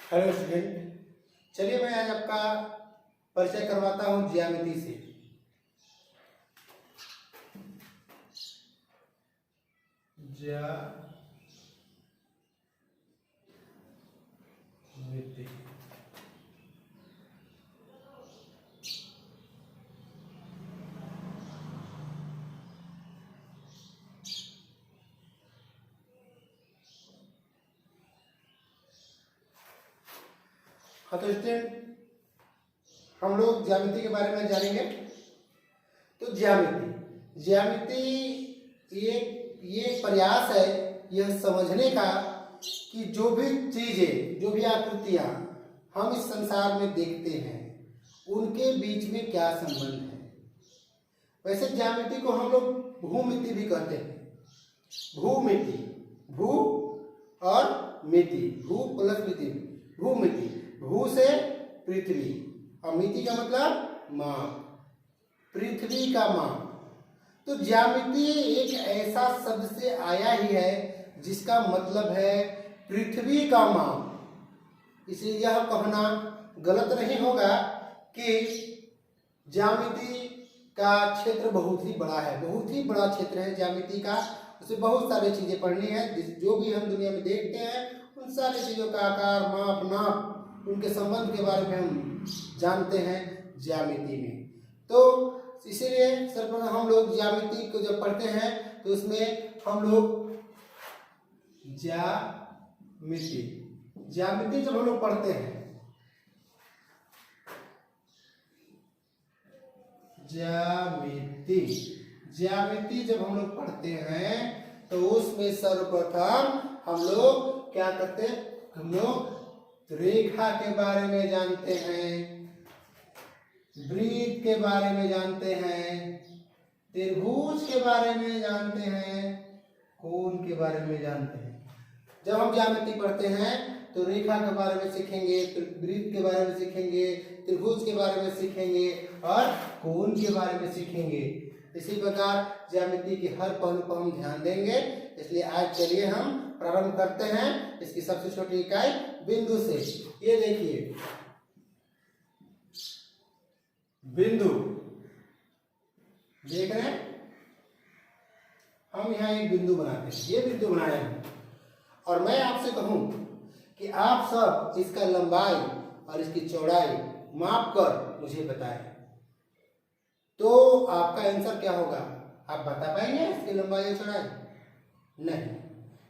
Hello student, चलिए मैं आज आपका परिचय करवाता हूँ ज्यामिति से। ज्यामिति हाँ तो स्टूडेंट, हम लोग ज्यामिति के बारे में जानेंगे। तो ज्यामिति ज्यामिति ये प्रयास है यह समझने का कि जो भी चीजें, जो भी आकृतियां हम इस संसार में देखते हैं उनके बीच में क्या संबंध है। वैसे ज्यामिति को हम लोग भूमिति भी कहते हैं। भूमिति, भू और मिति, भू प्लस मिति, भूमिति। भू से पृथ्वी और मिति का मतलब माप, पृथ्वी का माप। तो ज्यामिति एक ऐसा शब्द से आया ही है जिसका मतलब है पृथ्वी का माप। इसलिए यह कहना गलत नहीं होगा कि ज्यामिति का क्षेत्र बहुत ही बड़ा है, बहुत ही बड़ा क्षेत्र है ज्यामिति का। उसमें बहुत सारी चीजें पढ़नी है, जो भी हम दुनिया में देखते हैं उन सारी चीजों का आकार, माप, नाप, उनके संबंध के बारे में हम जानते हैं ज्यामिति में। तो इसीलिए सर्वप्रथम हम लोग ज्यामिति को जब पढ़ते हैं तो उसमें हम लोग ज्यामिति जब हम लोग पढ़ते हैं, ज्यामिति जब हम लोग पढ़ते हैं तो उसमें सर्वप्रथम हम लोग क्या करते हैं, हम लोग रेखा के बारे में जानते हैं, वृत्त के बारे में जानते हैं, त्रिभुज के बारे में जानते हैं, कोण के बारे में जानते हैं। जब हम ज्यामिति पढ़ते हैं तो रेखा के बारे में सीखेंगे, वृत्त के बारे में सीखेंगे, त्रिभुज के बारे में सीखेंगे और कोण के बारे में सीखेंगे। इसी प्रकार ज्यामिति के हर पहलू पर हम ध्यान देंगे। इसलिए आज चलिए हम प्रारंभ करते हैं इसकी सबसे छोटी इकाई बिंदु से। ये देखिए बिंदु, देख रहे हैं, हम यहाँ एक बिंदु बनाते हैं, ये बिंदु बनाया है और मैं आपसे कहूं कि आप सब इसका लंबाई और इसकी चौड़ाई माप कर मुझे बताएं तो आपका आंसर क्या होगा। आप बता पाएंगे इसकी लंबाई और चौड़ाई?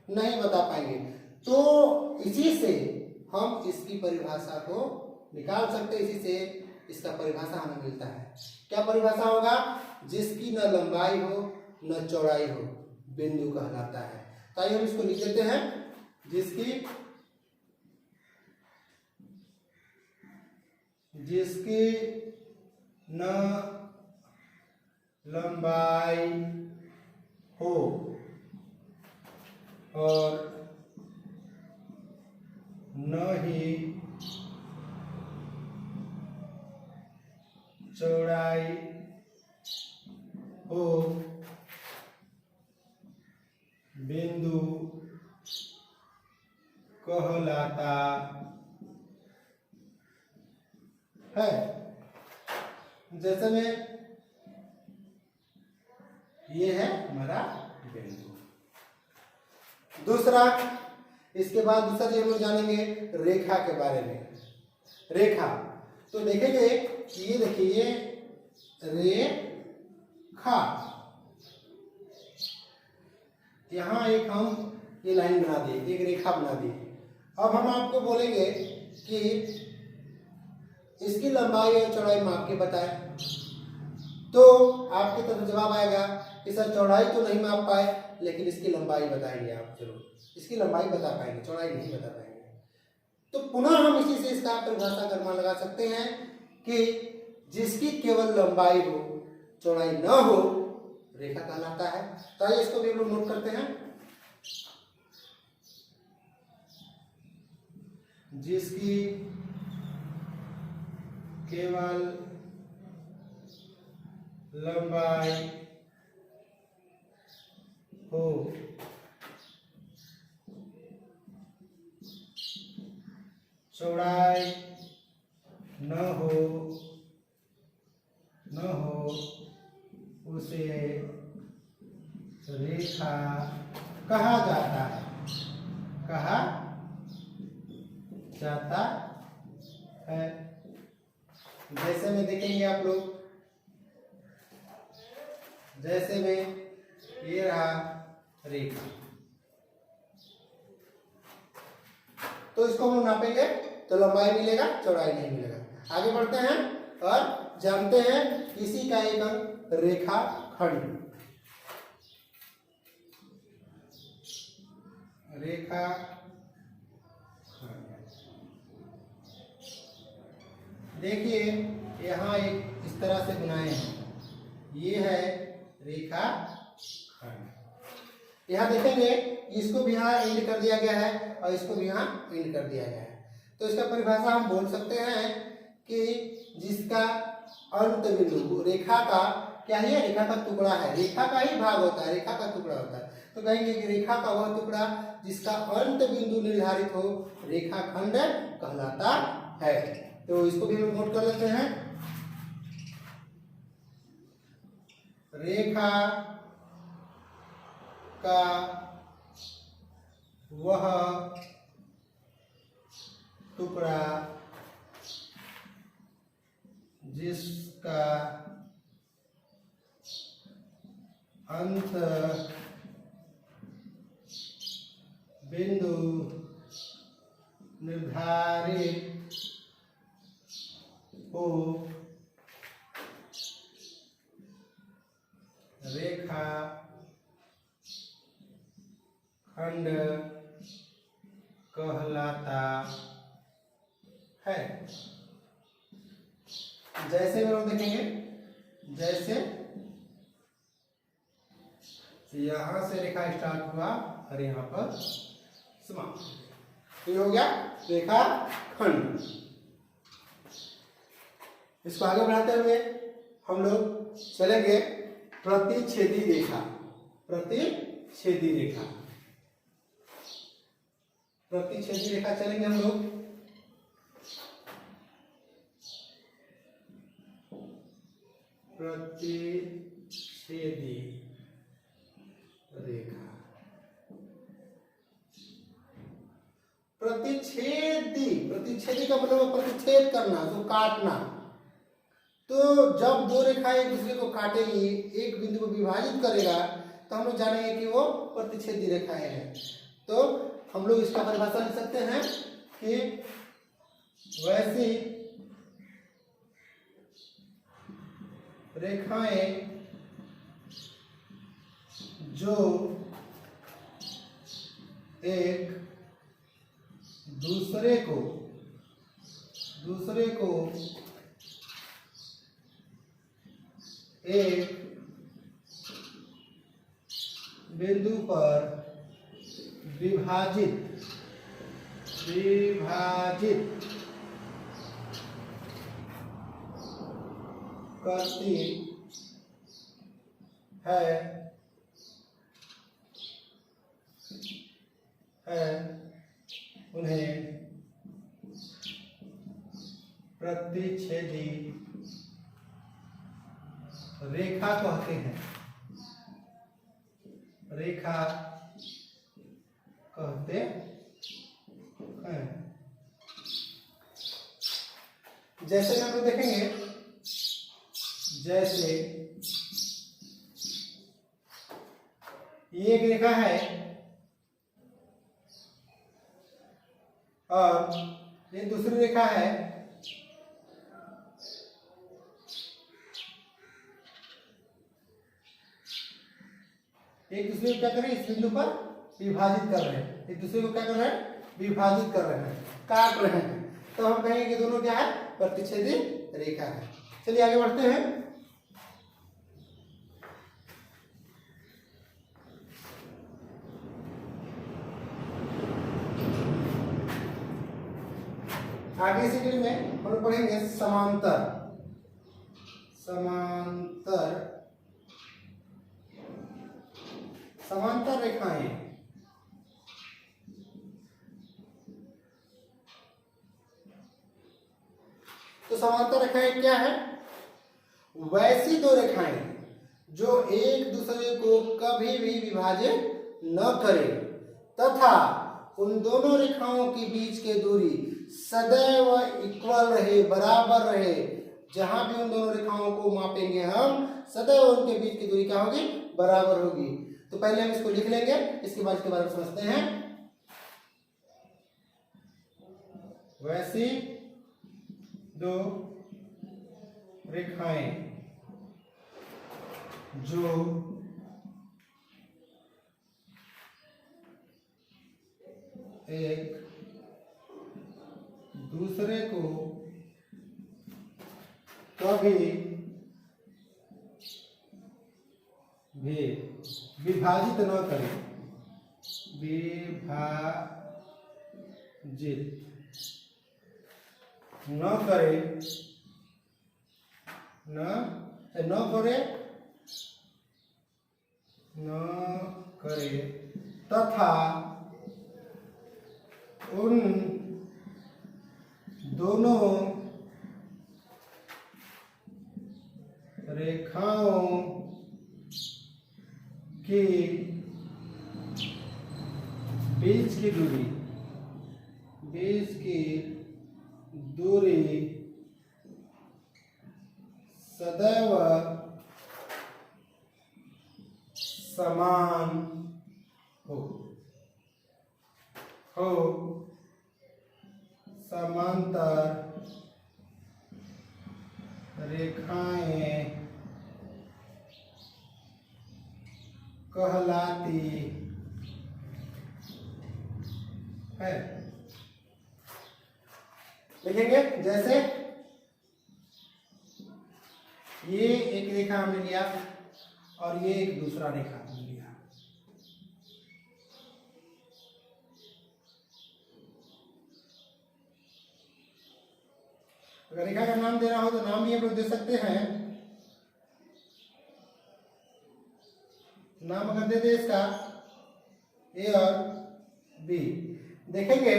नहीं बता पाएंगे। तो इसी से हम इसकी परिभाषा को निकाल सकते हैं। इसी से इसका परिभाषा हमें मिलता है। क्या परिभाषा होगा? जिसकी न लंबाई हो न चौड़ाई हो बिंदु कहलाता है। तो आइए हम इसको लिख देते हैं। जिसकी न लंबाई हो और न ही चौड़ाई हो बिंदु कहलाता है। जैसे में ये है हमारा बिंदु। दूसरा, इसके बाद दूसरा जो हम लोग जानेंगे रेखा के बारे में। रेखा तो देखेंगे कि ये देखिए रेखा, यहां एक हम ये लाइन बना दिए, एक रेखा बना दी। अब हम आपको बोलेंगे कि इसकी लंबाई और चौड़ाई माप के बताएं तो आपकी तरफ जवाब आएगा कि सर चौड़ाई तो नहीं माप पाए लेकिन इसकी लंबाई बताएंगे आप। जरूर इसकी लंबाई बता पाएंगे, चौड़ाई नहीं बता पाएंगे। तो पुनः हम इसी से इसका परिभाषा कर्मा लगा सकते हैं कि जिसकी केवल लंबाई हो चौड़ाई न हो रेखा कहलाता है। तो आइए इसको भी हम लोग नोट करते हैं। जिसकी केवल लंबाई हो चौड़ाई न हो उसे रेखा कहा जाता है, कहा जाता है। जैसे में देखेंगे आप लोग, जैसे में ये रहा रेखा, तो इसको हम नापेंगे तो लंबाई मिलेगा, चौड़ाई नहीं मिलेगा। आगे बढ़ते हैं और जानते हैं इसी का एक अंग रेखा खंड। रेखा देखिए यहाँ एक इस तरह से बनाए हैं, ये है रेखा खंड। यहाँ देखेंगे इसको भी यहाँ एंड कर दिया गया है और इसको भी यहाँ एंड कर दिया गया है। तो इसका परिभाषा हम बोल सकते हैं कि जिसका अंत बिंदु रेखा का क्या है, रेखा का टुकड़ा है, रेखा का ही भाग होता है, रेखा का टुकड़ा होता है। तो कहेंगे कि रेखा का वह टुकड़ा जिसका अंत बिंदु निर्धारित हो रेखा खंड कहलाता है। तो इसको भी हम नोट कर लेते हैं। रेखा का वह टुकड़ा जिसका अंत बिंदु निर्धारित हो रेखा खंड कहलाता है। जैसे में लोग देखेंगे, जैसे यहां से रेखा स्टार्ट हुआ और यहाँ पर समाप्त, ये हो गया रेखा खंड। इसको आगे बढ़ाते हुए हम लोग चलेंगे प्रतिच्छेदी रेखा। प्रतिच्छेदी रेखा, प्रतिच्छेदी रेखा चलेंगे हम लोग। प्रतिच्छेदी रेखा, प्रतिच्छेदी का मतलब प्रतिच्छेद करना, जो काटना। तो जब दो रेखाएं एक दूसरे को काटेगी, एक बिंदु को विभाजित करेगा, तो हम लोग जानेंगे कि वो प्रतिच्छेदी रेखाएं हैं। तो हम लोग इसका परिभाषा लिख सकते हैं कि वैसी रेखाएं जो एक दूसरे को एक बिंदु पर विभाजित करती है उन्हें प्रतिच्छेदी रेखा कहते हैं। रेखा कहते हैं। जैसे हम लोग देखेंगे, जैसे ये एक रेखा है और ये दूसरी रेखा है, एक दूसरे को क्या कर रहे हैं, इस बिंदु पर विभाजित कर रहे हैं, एक दूसरे को क्या कर रहे हैं, विभाजित कर रहे हैं, काट रहे हैं। तो हम कहेंगे कि दोनों क्या है, प्रतिच्छेदी रेखा है। चलिए आगे बढ़ते हैं। आगे इसी कड़ी में हम लोग पढ़ेंगे समांतर। समांतर रेखाएं तो समांतर रेखाएं क्या है? वैसी दो रेखाएं जो एक दूसरे को कभी भी विभाजित न करे तथा उन दोनों रेखाओं के बीच की दूरी सदैव इक्वल रहे, बराबर रहे। जहां भी उन दोनों रेखाओं को मापेंगे हम, सदैव उनके बीच की दूरी क्या होगी? बराबर होगी। तो पहले हम इसको लिख लेंगे, इसके बाद इसके बारे में समझते हैं। वैसी दो रेखाएं जो एक दूसरे को कभी भी विभाजित न करें, विभाजित न करे, न करे तथा उन दोनों रेखाओं के बीच की दूरी सदैव समान हो समांतर रेखाएं कहलाती है। लिखेंगे जैसे ये एक रेखा हमने लिया और ये एक दूसरा रेखा हमने लिया। अगर रेखा का नाम देना हो तो नाम भी हम लोग दे सकते हैं। नाम अगर दे दे इसका ए और बी, देखेंगे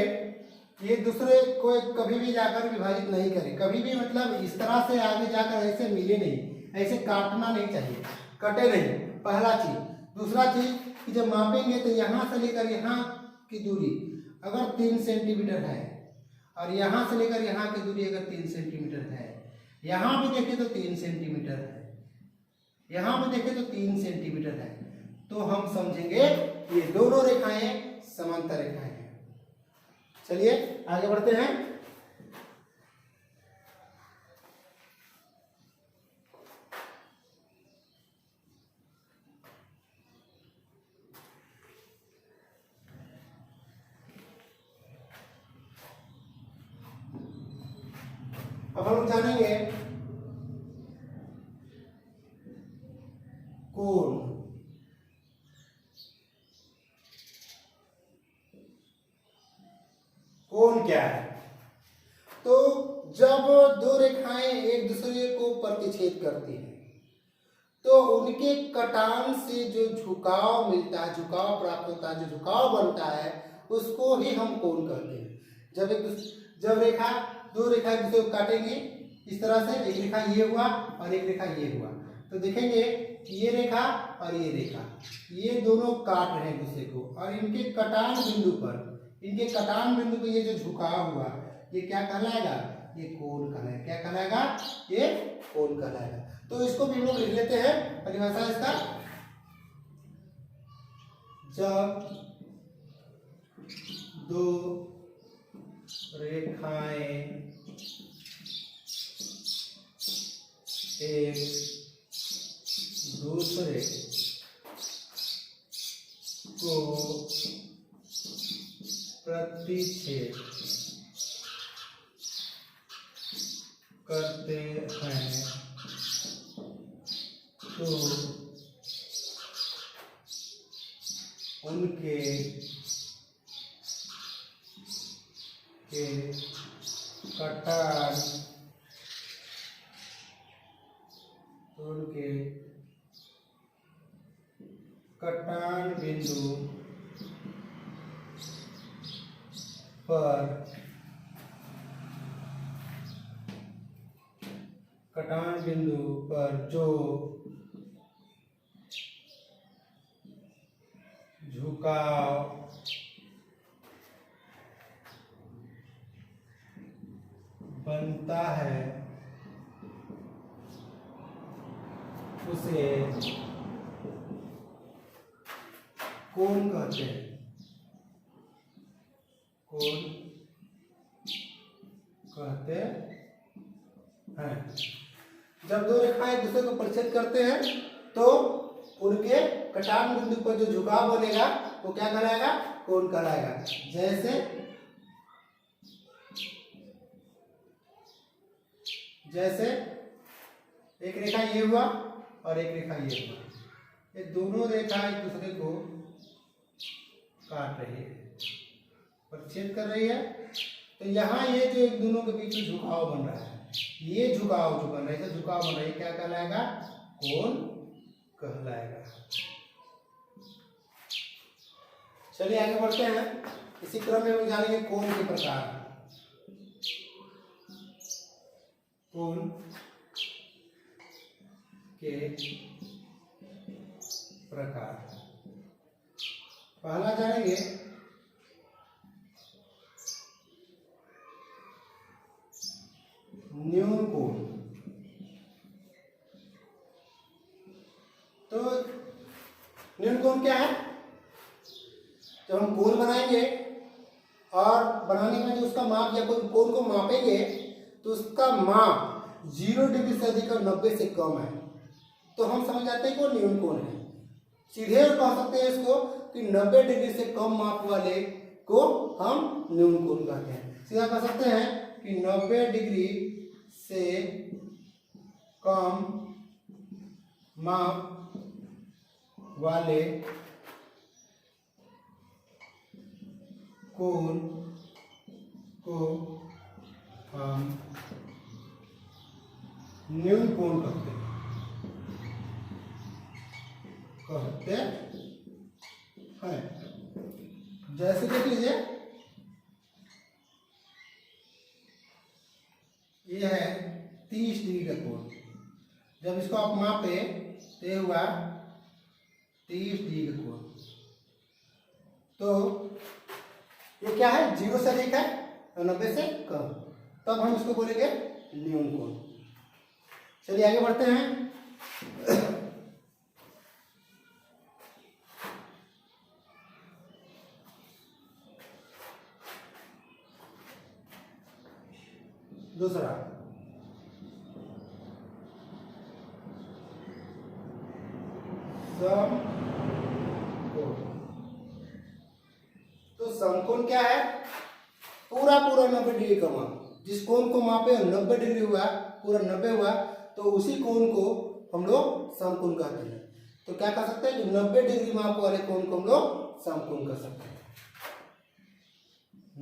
ये दूसरे को कभी भी जाकर विभाजित नहीं करे। कभी भी मतलब इस तरह से आगे जाकर ऐसे मिले नहीं, ऐसे काटना नहीं चाहिए, कटे नहीं, पहला चीज। दूसरा चीज कि जब मापेंगे तो यहाँ से लेकर यहाँ की दूरी अगर 3 सेंटीमीटर है और यहाँ से लेकर यहाँ की दूरी अगर 3 सेंटीमीटर है, यहाँ भी देखें तो 3 सेंटीमीटर है, यहाँ भी देखें तो 3 सेंटीमीटर है, तो हम समझेंगे ये दोनों रेखाएं समांतर रेखाएं हैं। चलिए आगे बढ़ते हैं। अब हम जानेंगे कोण। कोण क्या है? तो जब दो रेखाएं एक दूसरे को प्रतिच्छेद करती हैं तो उनके कटान से जो झुकाव मिलता है, झुकाव प्राप्त होता है, जो झुकाव बनता है उसको ही हम कोण कहते हैं। जब रेखा दो रेखा एक दूसरे को काटेंगी इस तरह से, एक रेखा ये हुआ और एक रेखा ये हुआ, तो देखेंगे कि ये रेखा और ये रेखा ये दोनों काट रहे हैं दूसरे को और इनके कटान बिंदु पर ये जो झुकाव हुआ ये क्या कहलाएगा? ये कोण कहलाएगा। क्या कहलाएगा? ये कोण कहलाएगा। तो इसको भी हम लोग लिख लेते हैं परिभाषा इसका। जब दो रेखाएं एक दूसरे को प्रतिच्छेद करते हैं तो उनके कटान बिंदु पर कटान बिंदु पर जो झुकाव बनता है उसे कोण कहते हैं। कोण कहते हैं। जब दो रेखाएं एक दूसरे को परिच्छेद करते हैं तो उनके कटान बिंदु पर जो झुकाव बनेगा वो क्या कहलाएगा? कोण कहलाएगा। जैसे एक रेखा ये हुआ और एक रेखा ये हुआ, ये दोनों रेखा एक दूसरे को काट रही है, परिच्छेद कर रही है। तो यहाँ ये जो एक दोनों के बीच में झुकाव बन रहा है, ये झुकाव जो बन रहा है, झुकाव बन रहा है, क्या कहलाएगा? कोण कहलाएगा। चलिए आगे बढ़ते हैं। इसी क्रम में हम जानेंगे कोण के प्रकार। कोण के प्रकार पहला जानेंगे न्यून कोण। तो न्यून कोण क्या है? जब हम कोण बनाएंगे और बनाने में जो उसका माप या कोई कोण को मापेंगे तो उसका माप 0 डिग्री से अधिक और 90 से कम है तो हम समझ जाते हैं कि वो न्यून कोण है। सीधे कह सकते हैं इसको कि 90 डिग्री से कम माप वाले को हम न्यून कोण कहते हैं। सीधा कह सकते हैं कि 90 डिग्री से कम माप वाले कोण को हम न्यून कोण कहते हैं। जैसे देख लीजिए, ये है 30 डिग्री का कोण। जब इसको आप मापे तो ये हुआ 30 डिग्री का कोण। तो ये क्या है? 0 से अधिक है और 90 से कम, तब हम इसको बोलेंगे न्यून कोण। चलिए आगे बढ़ते हैं। दूसरा समकोण। तो समकोण क्या है? पूरा 90 डिग्री का माप। जिस कोण को मापे 90 डिग्री हुआ, पूरा 90 हुआ, तो उसी कोण को हम लोग समकोण कहते हैं। तो क्या कह सकते हैं कि 90 डिग्री माप वाले कोण को हम लोग समकोण कह सकते हैं।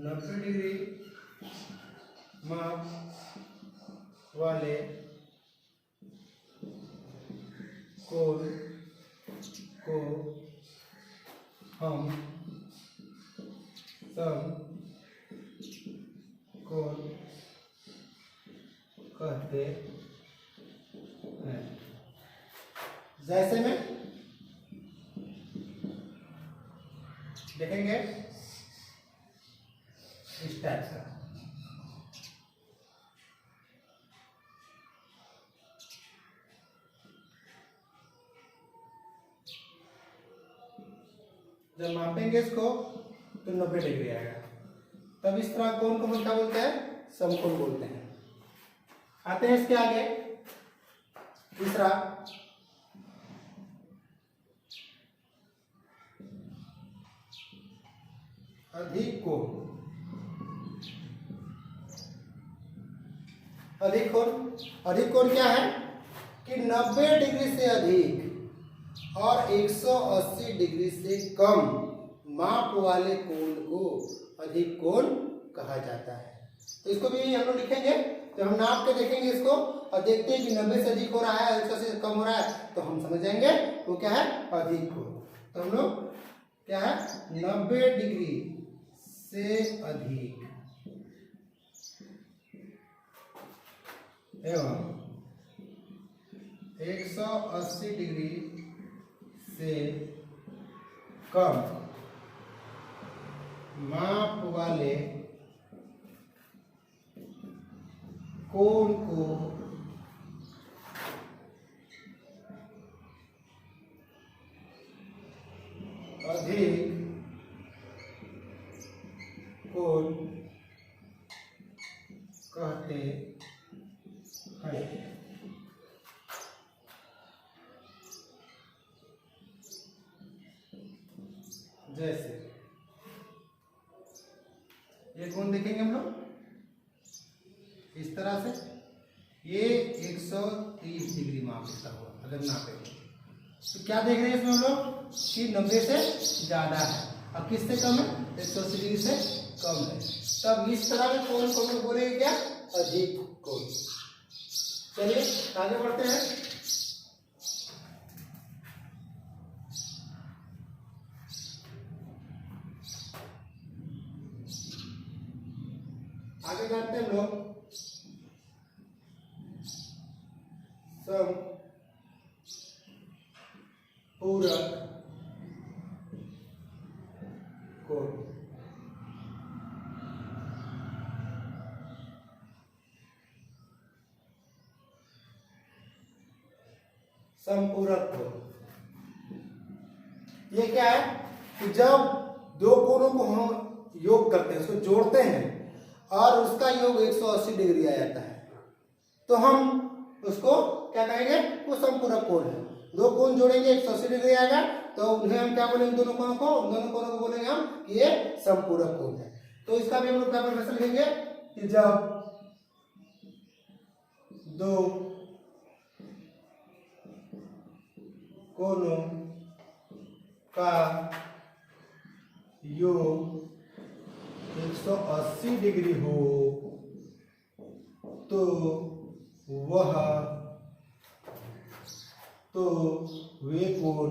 90 डिग्री माप वाले कोण को हम समकोण कहते हैं। जैसे में देखेंगे इस टाइप का, जब मापेंगे इसको तो 90 डिग्री आएगा, तब इस तरह कोण को हम क्या बोलते हैं? समकोण बोलते हैं। आते हैं इसके आगे तीसरा अधिक कोण। अधिक कोण क्या है? कि 90 डिग्री से अधिक और 180 डिग्री से कम माप वाले कोण को अधिक कोण कहा जाता है। तो इसको भी हम लोग लिखेंगे, तो हम नाप के देखेंगे इसको और देखते हैं कि 90 से अधिक हो रहा है, 180 से कम हो रहा है, तो हम समझ जाएंगे वो क्या है? अधिक कोण। तो हम लोग क्या है? 90 डिग्री से अधिक एवं 180 डिग्री से कम माप वाले कोण को अधिक कोण कहते हैं। जैसे ये कोण देखेंगे हम लोग इस तरह से, ये 130 डिग्री मापता हुआ अगर नापेंगे तो क्या देख रहे हैं इसमें हम लोग कि 90 से ज्यादा है और किससे कम है, 180 डिग्री से कम है। तब इस तरह के कोण को हम बोलेंगे क्या, अधिक कोण। चलिए आगे बढ़ते हैं। आगे जानते हैं हम लोग समपूरक कोण। समपूरक कोण ये क्या है कि जब दो कोणों को हम योग करते हैं, उसको जोड़ते हैं और उसका योग 180 डिग्री आ जाता है तो हम उसको क्या कहेंगे, वो समपूरक कोण है। दो कोण जोड़ेंगे 180 डिग्री आएगा तो उन्हें हम क्या बोलेंगे, दोनों कोणों को बोलेंगे हम कि ये समपूरक कोण है। तो इसका भी हम लोग क्या परिभाषा लिखेंगे कि जब दो कोणों का योग 180 डिग्री हो तो वे कोण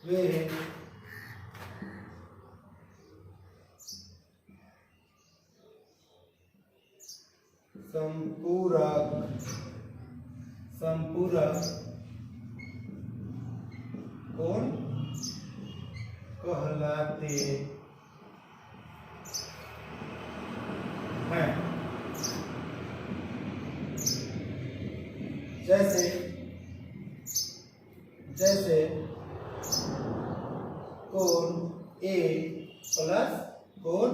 वे संपूरक कोण कहलाते हैं। जैसे कोण ए प्लस कोण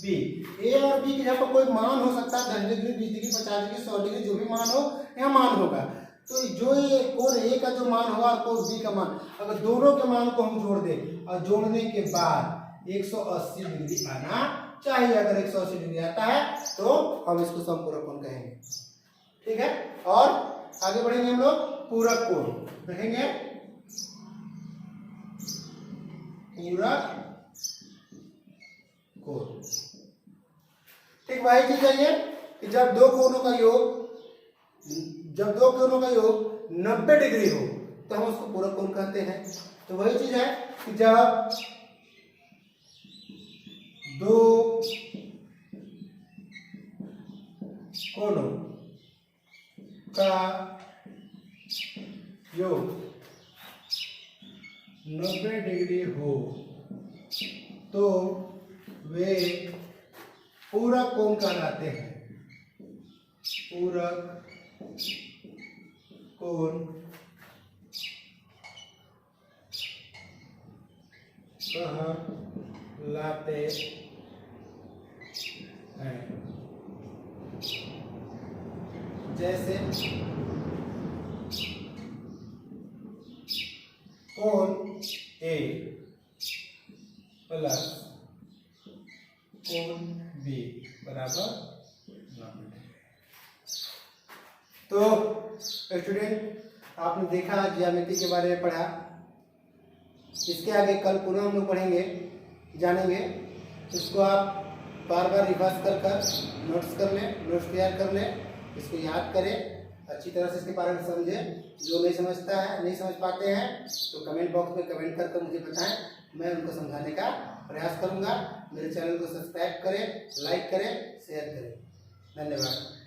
बी। ए और बी की जगह पर कोई मान हो सकता है, 10 डिग्री, 20 डिग्री, 50 डिग्री, 100 डिग्री, जो भी मान हो यहाँ मान होगा। तो जो ये कोण ए का जो मान होगा और कोण बी का मान, अगर दोनों के मान को हम जोड़ दें और जोड़ने के बाद 180 डिग्री आना चाहिए। अगर 180 डिग्री आता है तो हम इसको समपूरक कोण कहेंगे। ठीक है, और आगे बढ़ेंगे हम लोग पूरक कोण देखेंगे। पूरक कोण ठीक वही चीज है ये कि जब दो कोणों का योग 90 डिग्री हो तो हम उसको पूरक कोण कहते हैं। तो वही चीज है कि जब दो कोणों का योग 90 डिग्री हो तो वे पूरक कोण कहलाते हैं। पूरक कोण कहलाते हैं। जैसे कोण ए प्लस कोण बी बराबर 90। तो स्टूडेंट आपने देखा, ज्यामिति के बारे में पढ़ा। इसके आगे कल पुनः हम लोग पढ़ेंगे, जानेंगे। इसको आप बार बार रिवाइज कर नोट्स कर लें, नोट्स तैयार कर लें, इसको याद करें, अच्छी तरह से इसके बारे में समझें। जो नहीं समझता है, नहीं समझ पाते हैं तो कमेंट बॉक्स में कमेंट करके मुझे बताएं, मैं उनको समझाने का प्रयास करूंगा। मेरे चैनल को सब्सक्राइब करें, लाइक करें, शेयर करें। धन्यवाद।